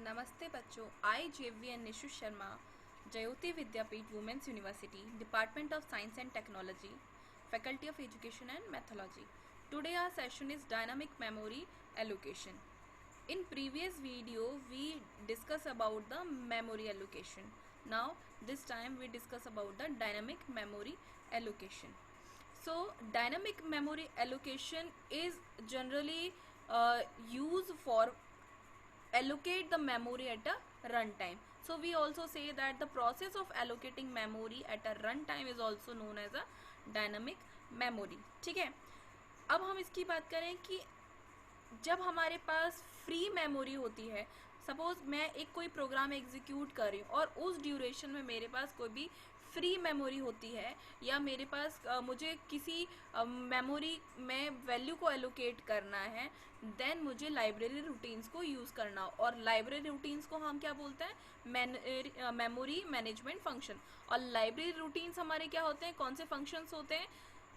नमस्ते बच्चों, I JVN Nishu Sharma, Jyoti Vidyapeeth women's university, department of science and technology, faculty of education and methodology. Today our session is dynamic memory allocation. In previous video we discuss about the memory allocation. Now this time we discuss about the dynamic memory allocation. So dynamic memory allocation is generally used for allocate the memory at a runtime. So we also say that the process of allocating memory at a runtime is also known as a dynamic memory. ठीक है, अब हम इसकी बात करें कि जब हमारे पास फ्री मेमोरी होती है, सपोज मैं एक कोई प्रोग्राम एग्जीक्यूट कर रही हूँ और उस ड्यूरेशन में मेरे पास कोई भी फ्री मेमोरी होती है या मेरे पास मुझे किसी मेमोरी में वैल्यू को एलोकेट करना है, देन मुझे लाइब्रेरी रूटीन्स को यूज़ करना. और लाइब्रेरी रूटीन्स को हम क्या बोलते हैं? Memory management function. और लाइब्रेरी रूटीन्स हमारे क्या होते हैं? कौन से फंक्शंस होते हैं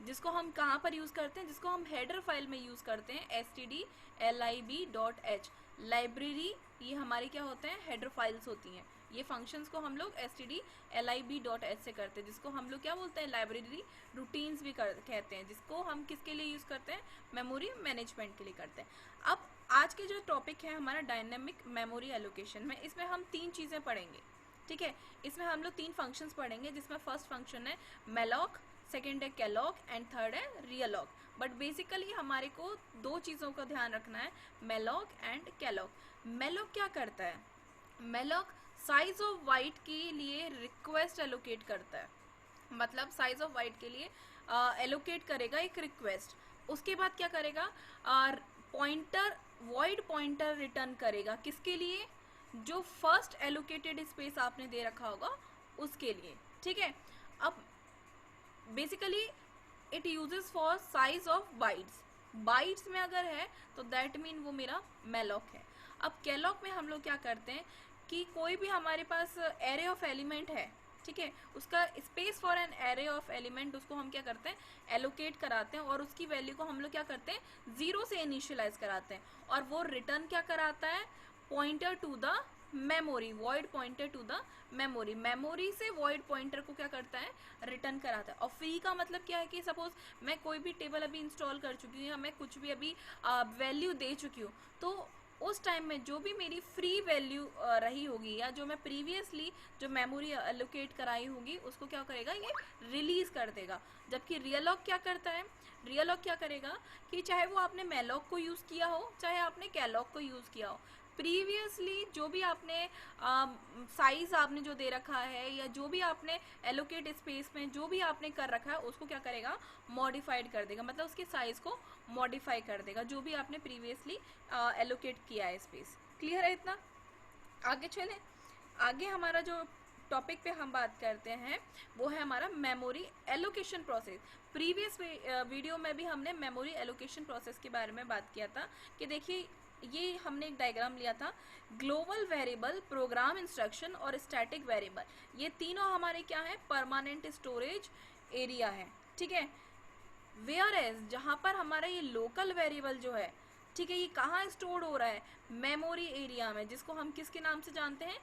जिसको हम कहाँ पर यूज़ करते हैं? जिसको हम हेडर फाइल में यूज़ करते हैं, stdlib.h. लाइब्रेरी ये हमारे क्या होते हैं? हेडर फाइल्स होती हैं. ये फंक्शंस को हम लोग stdlib.h से करते हैं, जिसको हम लोग क्या बोलते हैं? लाइब्रेरी रूटीन्स भी कहते हैं, जिसको हम किसके लिए यूज़ करते हैं? मेमोरी मैनेजमेंट के लिए करते हैं. अब आज के जो टॉपिक है हमारा डायनेमिक मेमोरी एलोकेशन में, इसमें हम तीन चीज़ें पढ़ेंगे. ठीक है, इसमें हम लोग तीन फंक्शंस पढ़ेंगे, जिसमें फर्स्ट फंक्शन है मेलॉक, सेकेंड है कैलॉग एंड थर्ड है रियलॉग. बट बेसिकली हमारे को दो चीज़ों का ध्यान रखना है, मेलॉग एंड कैलॉग. मेलॉग क्या करता है? मेलॉग साइज ऑफ बाइट के लिए रिक्वेस्ट एलोकेट करता है. मतलब साइज ऑफ बाइट के लिए एलोकेट करेगा एक रिक्वेस्ट. उसके बाद क्या करेगा? पॉइंटर, वॉइड पॉइंटर रिटर्न करेगा. किसके लिए? जो फर्स्ट एलोकेटेड स्पेस आपने दे रखा होगा उसके लिए. ठीक है, अब basically it uses for size of bytes. Bytes में अगर है तो दैट मीन वो मेरा मेलॉक है. अब कैलॉग में हम लोग क्या करते हैं कि कोई भी हमारे पास एरे ऑफ एलिमेंट है, ठीक है, उसका space for an array of element, उसको हम क्या करते हैं? एलोकेट कराते हैं और उसकी वैल्यू को हम लोग क्या करते हैं? 0 से इनिशियलाइज कराते हैं. और वो रिटर्न क्या कराता है? Pointer to the memory, void pointer to the memory. Memory से वॉइड पॉइंटर को क्या करता है? रिटर्न कराता है. और फ्री का मतलब क्या है कि सपोज मैं कोई भी टेबल अभी इंस्टॉल कर चुकी हूँ या मैं कुछ भी अभी वैल्यू दे चुकी हूँ, तो उस टाइम में जो भी मेरी फ्री वैल्यू रही होगी या जो मैं प्रीवियसली जो मेमोरी एलोकेट कराई होगी उसको क्या करेगा? ये रिलीज कर देगा. जबकि रियलॉग क्या करता है? रियलॉग क्या करेगा कि चाहे वो आपने मेलॉग को यूज़ किया हो, चाहे आपने कैलॉग को यूज़ किया हो, प्रीवियसली जो भी आपने साइज आपने जो दे रखा है या जो भी आपने एलोकेट स्पेस में जो भी आपने कर रखा है उसको क्या करेगा? मॉडिफाइड कर देगा. मतलब उसके साइज को मॉडिफाई कर देगा जो भी आपने प्रीवियसली एलोकेट किया है स्पेस. क्लियर है इतना? आगे चलें. आगे हमारा जो टॉपिक पे हम बात करते हैं वो है हमारा memory allocation process. Previous video में भी हमने मेमोरी एलोकेशन प्रोसेस के बारे में बात किया था कि देखिए ये हमने एक डायग्राम लिया था, ग्लोबल वेरिएबल, प्रोग्राम इंस्ट्रक्शन और स्टैटिक वेरिएबल. ये तीनों हमारे क्या है? परमानेंट स्टोरेज एरिया है. ठीक है, वेयर एज जहाँ पर हमारा ये लोकल वेरिएबल जो है, ठीक है, ये कहाँ स्टोर हो रहा है? मेमोरी एरिया में, जिसको हम किसके नाम से जानते हैं?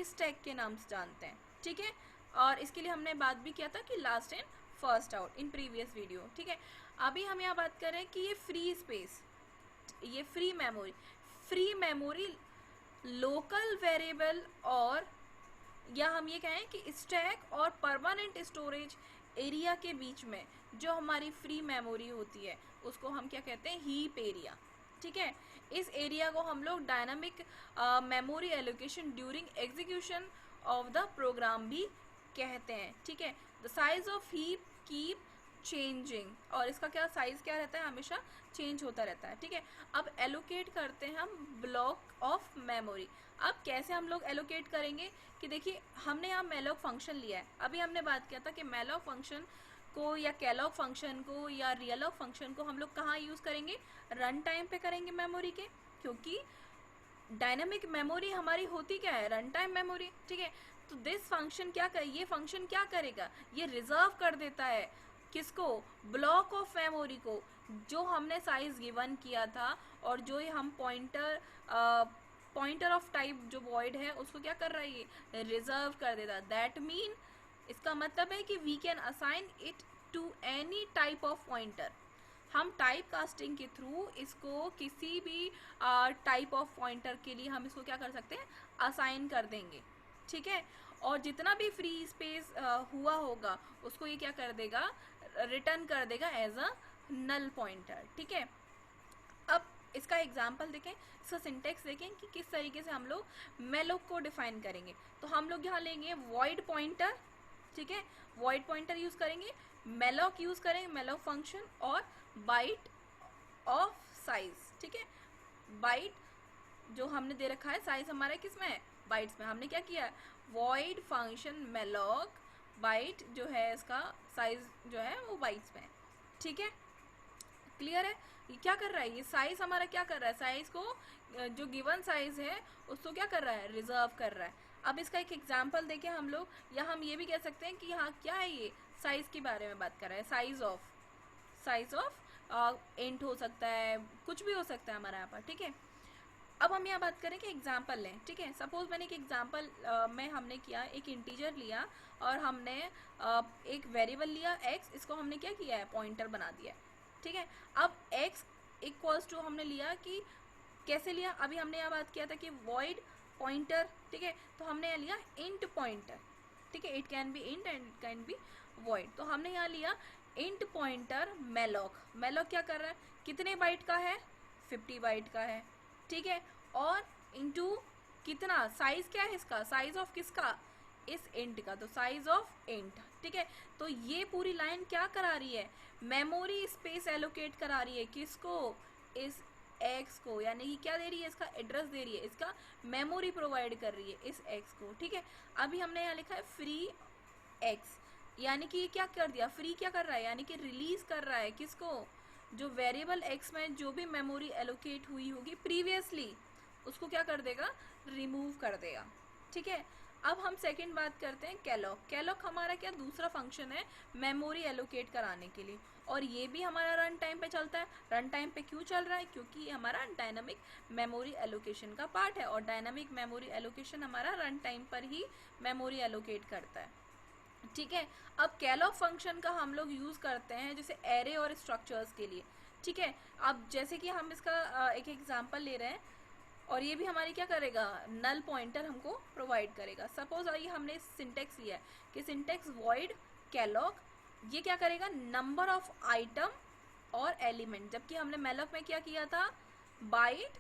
स्टैक के नाम से जानते हैं. ठीक है, और इसके लिए हमने बात भी किया था कि last in first out in previous video. ठीक है, अभी हम यहाँ बात करें कि ये फ्री स्पेस, ये फ्री मेमोरी लोकल वेरिएबल और या हम ये कहें कि स्टैक और परमानेंट स्टोरेज एरिया के बीच में जो हमारी फ्री मेमोरी होती है उसको हम क्या कहते हैं? Heap area. ठीक है, इस एरिया को हम लोग dynamic memory allocation during execution of the program भी कहते हैं. ठीक है, the size of heap keep changing, और इसका क्या साइज क्या रहता है? हमेशा चेंज होता रहता है. ठीक है, अब एलोकेट करते हैं हम ब्लॉक ऑफ मेमोरी. अब कैसे हम लोग एलोकेट करेंगे कि देखिए हमने यहाँ मेलॉग फंक्शन लिया है. अभी हमने बात किया था कि मेलॉग फंक्शन को या कैलॉग फंक्शन को या रियलॉग फंक्शन को हम लोग कहाँ यूज़ करेंगे? रन टाइम पे करेंगे मेमोरी के, क्योंकि डायनामिक मेमोरी हमारी होती क्या है? Run time memory. ठीक है, तो दिस फंक्शन क्या कर, ये फंक्शन क्या करेगा? ये रिजर्व कर देता है किसको? ब्लॉक ऑफ मेमोरी को, जो हमने साइज गिवन किया था और जो हम पॉइंटर पॉइंटर ऑफ टाइप जो वॉइड है उसको क्या कर रहा है, ये रिजर्व कर देता। दैट मीन इसका मतलब है कि we can assign it to any type of pointer. हम टाइप कास्टिंग के थ्रू इसको किसी भी टाइप ऑफ पॉइंटर के लिए हम इसको क्या कर सकते हैं, असाइन कर देंगे, ठीक है। और जितना भी फ्री स्पेस हुआ होगा उसको ये क्या कर देगा, रिटर्न कर देगा एज अ नल पॉइंटर, ठीक है। अब इसका एग्जाम्पल देखें, इसका सिंटेक्स देखें कि किस तरीके से हम लोग मेलोक को डिफाइन करेंगे। तो हम लोग यहाँ लेंगे वॉइड पॉइंटर, ठीक है, वॉइड पॉइंटर यूज करेंगे, मेलोक यूज करेंगे, मेलोक फंक्शन, और बाइट ऑफ साइज, ठीक है। बाइट जो हमने दे रखा है, साइज हमारा किस में है, बाइट्स में। हमने क्या किया, वॉइड फंक्शन मेलोक, बाइट जो है इसका साइज जो है वो बाइट्स में है, ठीक है। क्लियर है, ये क्या कर रहा है, ये साइज हमारा क्या कर रहा है, साइज को जो गिवन साइज है उसको क्या कर रहा है, रिजर्व कर रहा है। अब इसका एक एग्जांपल देखें हम लोग, या हम ये भी कह सकते हैं कि हाँ क्या है, ये साइज के बारे में बात कर रहा है, साइज ऑफ इंट हो सकता है, कुछ भी हो सकता है हमारा यहाँ पर, ठीक है। अब हम यहाँ बात करें कि एग्जाम्पल लें, ठीक है। सपोज मैंने एक एग्जाम्पल में हमने किया, एक इंटीजर लिया और हमने एक वेरिएबल लिया x, इसको हमने क्या किया है, पॉइंटर बना दिया है, ठीक है। अब x इक्वल्स टू हमने लिया कि कैसे लिया, अभी हमने यहाँ बात किया था कि वॉइड पॉइंटर, ठीक है। तो हमने यहाँ लिया इंट पॉइंटर, ठीक है, it can be int and it can be void. तो हमने यहाँ लिया इंट पॉइंटर मेलोक। मेलोक क्या कर रहा है, कितने बाइट का है, 50 बाइट का है, ठीक है। और इनटू कितना, साइज क्या है इसका, साइज ऑफ किसका, इस इंट का, तो साइज ऑफ इंट, ठीक है। तो ये पूरी लाइन क्या करा रही है, मेमोरी स्पेस एलोकेट करा रही है, किसको, इस एक्स को, यानी कि क्या दे रही है, इसका एड्रेस दे रही है, इसका मेमोरी प्रोवाइड कर रही है इस एक्स को, ठीक है। अभी हमने यहाँ लिखा है फ्री एक्स, यानी कि ये क्या कर दिया, फ्री क्या कर रहा है, यानी कि रिलीज कर रहा है किसको, जो वेरिएबल एक्स में जो भी मेमोरी एलोकेट हुई होगी प्रीवियसली, उसको क्या कर देगा, रिमूव कर देगा, ठीक है। अब हम सेकंड बात करते हैं कैलॉक। कैलॉक हमारा क्या दूसरा फंक्शन है मेमोरी एलोकेट कराने के लिए, और ये भी हमारा रन टाइम पे चलता है। रन टाइम पे क्यों चल रहा है, क्योंकि ये हमारा डायनामिक मेमोरी एलोकेशन का पार्ट है, और डायनामिक मेमोरी एलोकेशन हमारा रन टाइम पर ही मेमोरी एलोकेट करता है, ठीक है। अब कैलॉक फंक्शन का हम लोग यूज़ करते हैं जैसे एरे और स्ट्रक्चर्स के लिए, ठीक है। अब जैसे कि हम इसका एक एग्जांपल ले रहे हैं, और ये भी हमारी क्या करेगा, नल पॉइंटर हमको प्रोवाइड करेगा। सपोज आइए हमने सिंटेक्स लिया है कि सिंटेक्स वॉइड कैलॉक, ये क्या करेगा, नंबर ऑफ आइटम और एलिमेंट, जबकि हमने मेलोक में क्या किया था, बाइट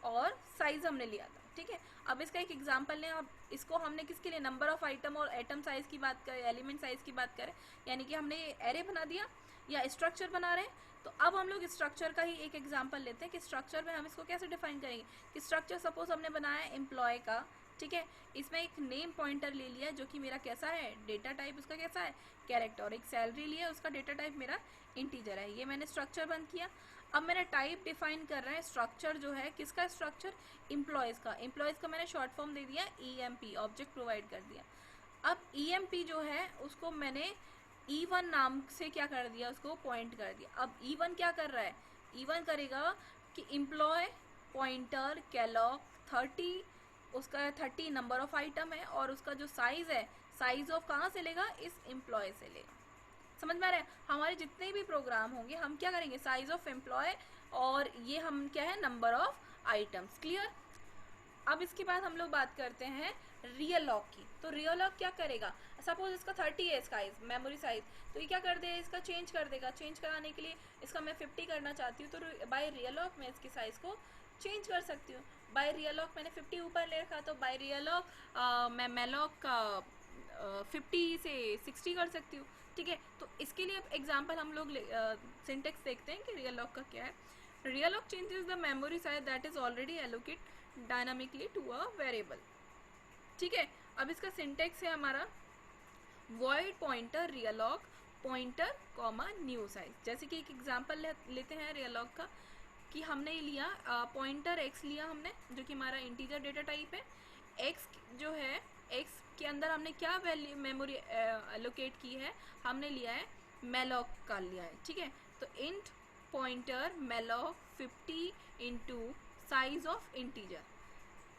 और साइज हमने लिया था, ठीक है। अब इसका एक एग्जांपल लें, अब इसको हमने किसके लिए, नंबर ऑफ आइटम और एटम साइज की बात करें, एलिमेंट साइज की बात करें, यानी कि हमने एरे बना दिया या स्ट्रक्चर बना रहे हैं। तो अब हम लोग स्ट्रक्चर का ही एक एग्जांपल लेते हैं कि स्ट्रक्चर में हम इसको कैसे डिफाइन करेंगे। कि स्ट्रक्चर सपोज हमने बनाया एम्प्लॉय का, ठीक है, इसमें एक नेम पॉइंटर ले लिया जो कि मेरा कैसा है, डेटा टाइप उसका कैसा है, कैरेक्टर, और एक सैलरी लिया, उसका डेटा टाइप मेरा इंटीजर है। ये मैंने स्ट्रक्चर बंद किया। अब मैंने टाइप डिफाइन कर रहे हैं, स्ट्रक्चर जो है किसका, स्ट्रक्चर एम्प्लॉयज़ का। एम्प्लॉयज़ का मैंने शॉर्ट फॉर्म दे दिया EMP, ऑब्जेक्ट प्रोवाइड कर दिया। अब EMP जो है उसको मैंने E1 नाम से क्या कर दिया, उसको पॉइंट कर दिया। अब E1 क्या कर रहा है, E1 करेगा कि एम्प्लॉय पॉइंटर कैलॉक 30, उसका 30 नंबर ऑफ आइटम है, और उसका जो साइज है, साइज ऑफ कहाँ से लेगा, इस एम्प्लॉय से लेगा। समझ में आ रहा है, हमारे जितने भी प्रोग्राम होंगे हम क्या करेंगे, साइज ऑफ एम्प्लॉय, और ये हम क्या है, नंबर ऑफ आइटम्स। क्लियर। अब इसके बाद हम लोग बात करते हैं रियल लॉक की। तो रियल लॉक क्या करेगा, सपोज इसका 30 है साइज, मेमोरी साइज, तो ये क्या कर देगा, इसका चेंज कर देगा। चेंज कराने के लिए इसका मैं 50 करना चाहती हूँ, तो बाय रियल लॉक मैं इसकी साइज को चेंज कर सकती हूँ। बाय रियल लॉक मैंने 50 ऊपर ले रखा, तो बाय रियल लॉक मैं मेलॉक का 50 से 60 कर सकती हूँ, ठीक है। तो इसके लिए एग्जाम्पल हम लोग सिंटेक्स देखते हैं कि रियल लॉक का क्या है। Realloc changes the memory size that is already allocate dynamically to a variable, ठीक है। अब इसका सिंटेक्स है हमारा void pointer realloc pointer comma new size. जैसे कि एक एग्जांपल लेते हैं रियलॉक का, कि हमने लिया पॉइंटर x लिया हमने, जो कि हमारा इंटीजर डेटा टाइप है। x जो है, x के अंदर हमने क्या वैल्यू मेमोरी एलोकेट की है, हमने लिया है मेलॉक का लिया है, ठीक है। तो int pointer malloc 50 into size of integer,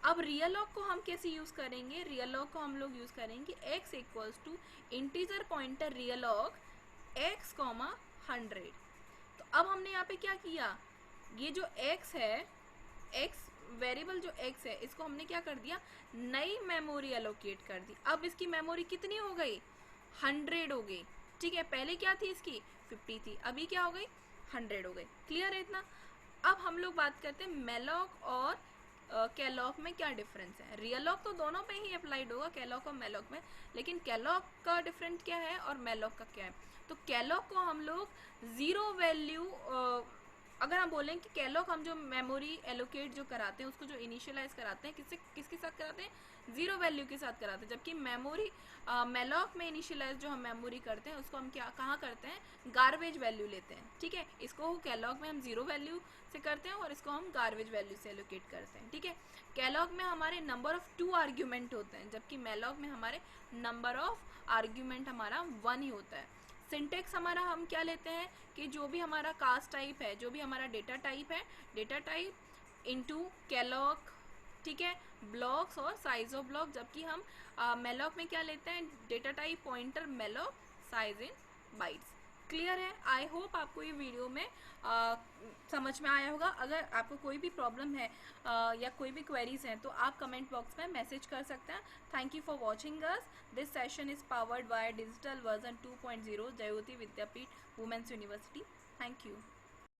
अब रियल लॉग को हम कैसे यूज़ करेंगे? रियल लॉग को हम लोग यूज़ करेंगे x equals to integer pointer real log x, 100। तो अब हमने यहाँ पे क्या किया, ये जो x है, x वेरिएबल जो x है, इसको हमने क्या कर दिया, नई मेमोरी एलोकेट कर दी। अब इसकी मेमोरी कितनी हो गई, 100 हो गई। ठीक है, पहले क्या थी इसकी 50 थी, अभी क्या हो गई 100 हो गई। क्लियर है इतना? अब हम लोग बात करते हैं मेलॉग और कैलॉग में क्या डिफरेंस है। रियल लॉग तो दोनों पे ही अप्लाइड होगा, कैलॉग और मेलॉग में, लेकिन कैलॉग का डिफरेंस क्या है और मेलॉग का क्या है। तो कैलॉग को हम लोग जीरो वैल्यू, अगर हम बोलें कि कैलॉग हम जो मेमोरी एलोकेट जो कराते हैं उसको जो इनिशियलाइज कराते हैं किसके साथ कराते हैं, जीरो वैल्यू के साथ कराते हैं। जबकि मेमोरी मेलॉग में इनिशियलाइज जो हम मेमोरी करते हैं उसको हम कहाँ करते हैं, गार्बेज वैल्यू लेते हैं। ठीक है, इसको कैलॉग में हम जीरो वैल्यू से करते हैं और इसको हम गार्बेज वैल्यू से एलोकेट करते हैं। ठीक है, कैलॉग में हमारे नंबर ऑफ 2 आर्ग्यूमेंट होते हैं, जबकि मेलॉग में हमारे नंबर ऑफ आर्ग्यूमेंट हमारा 1 ही होता है। सिंटेक्स हमारा हम क्या लेते हैं कि जो भी हमारा कास्ट टाइप है, जो भी हमारा डेटा टाइप है, डेटा टाइप इनटू कैलॉग, ठीक है, ब्लॉक्स और साइज ऑफ ब्लॉक। जबकि हम मेलॉग में क्या लेते हैं, data type pointer malloc, size in bytes. Clear है? आई होप आपको ये वीडियो में समझ में आया होगा। अगर आपको कोई भी प्रॉब्लम है या कोई भी क्वेरीज हैं तो आप कमेंट बॉक्स में मैसेज कर सकते हैं। Thank you for watching us. This session is powered by digital version 2.0 Jyoti Vidyapeeth women's university. Thank you.